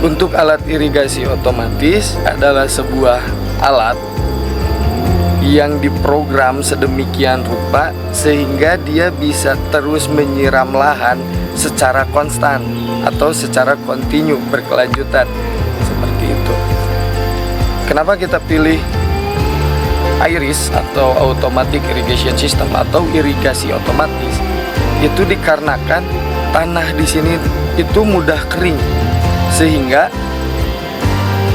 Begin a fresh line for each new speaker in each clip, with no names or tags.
Untuk alat irigasi otomatis adalah sebuah alat yang diprogram sedemikian rupa sehingga dia bisa terus menyiram lahan secara konstan atau secara kontinu, berkelanjutan, seperti itu. Kenapa kita pilih IRIS atau Automatic Irrigation System atau irigasi otomatis? Itu dikarenakan tanah di sini itu mudah kering, sehingga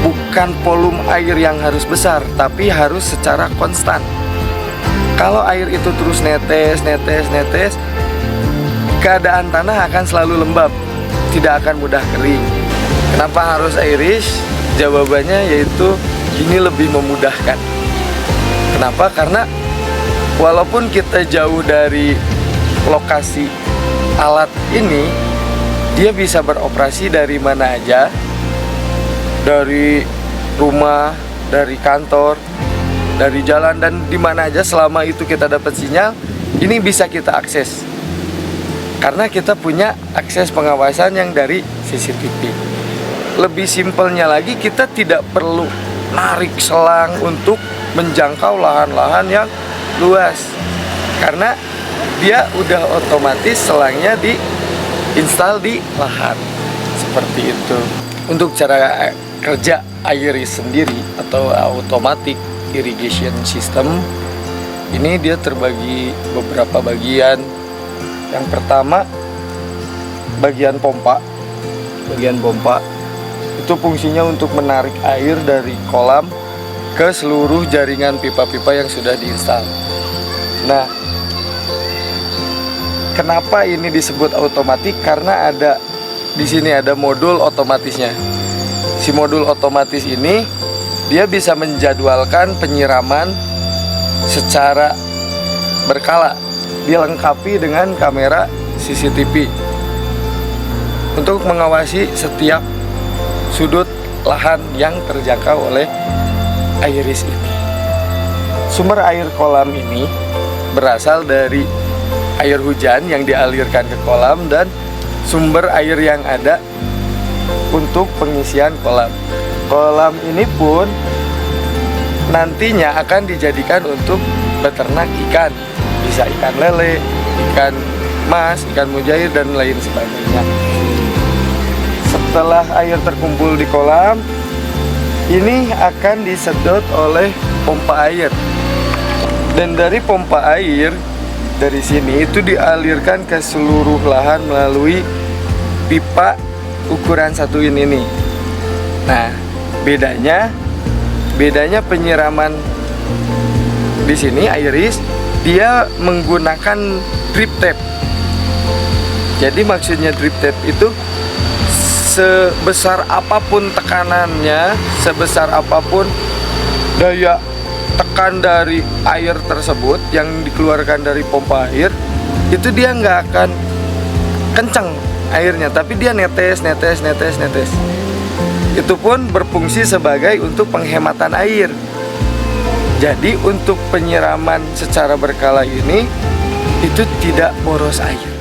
bukan volume air yang harus besar, tapi harus secara konstan. Kalau air itu terus netes, keadaan tanah akan selalu lembab, tidak akan mudah kering. Kenapa harus IRIS? Jawabannya yaitu ini lebih memudahkan. Kenapa? Karena walaupun kita jauh dari lokasi alat ini, dia bisa beroperasi dari mana aja, dari rumah, dari kantor, dari jalan, dan di mana aja. Selama itu kita dapat sinyal, ini bisa kita akses karena kita punya akses pengawasan yang dari CCTV. Lebih simpelnya lagi, kita tidak perlu narik selang untuk menjangkau lahan-lahan yang luas karena dia udah otomatis selangnya diinstal di lahan, seperti itu. Untuk cara kerja IRIS sendiri atau Automatic Irrigation System ini dia terbagi beberapa bagian. Yang pertama, bagian pompa. Bagian pompa itu fungsinya untuk menarik air dari kolam ke seluruh jaringan pipa-pipa yang sudah diinstal. Nah, kenapa ini disebut otomatis? Karena di sini ada modul otomatisnya. Si modul otomatis ini dia bisa menjadwalkan penyiraman secara berkala, dilengkapi dengan kamera CCTV untuk mengawasi setiap sudut lahan yang terjangkau oleh IRIS ini. Sumber air kolam ini berasal dari air hujan yang dialirkan ke kolam dan sumber air yang ada untuk pengisian kolam. Kolam ini pun nantinya akan dijadikan untuk beternak ikan, bisa ikan lele, ikan mas, ikan mujair, dan lain sebagainya. Setelah air terkumpul di kolam, ini akan disedot oleh pompa air, dan dari pompa air dari sini itu dialirkan ke seluruh lahan melalui pipa ukuran 1 in ini. Nah, bedanya penyiraman di sini IRIS dia menggunakan drip tape. Jadi maksudnya drip tape itu sebesar apapun tekanannya, sebesar apapun daya tekan dari air tersebut yang dikeluarkan dari pompa air, itu dia nggak akan kencang airnya, tapi dia netes. Itu pun berfungsi sebagai untuk penghematan air. Jadi untuk penyiraman secara berkala ini itu tidak boros air.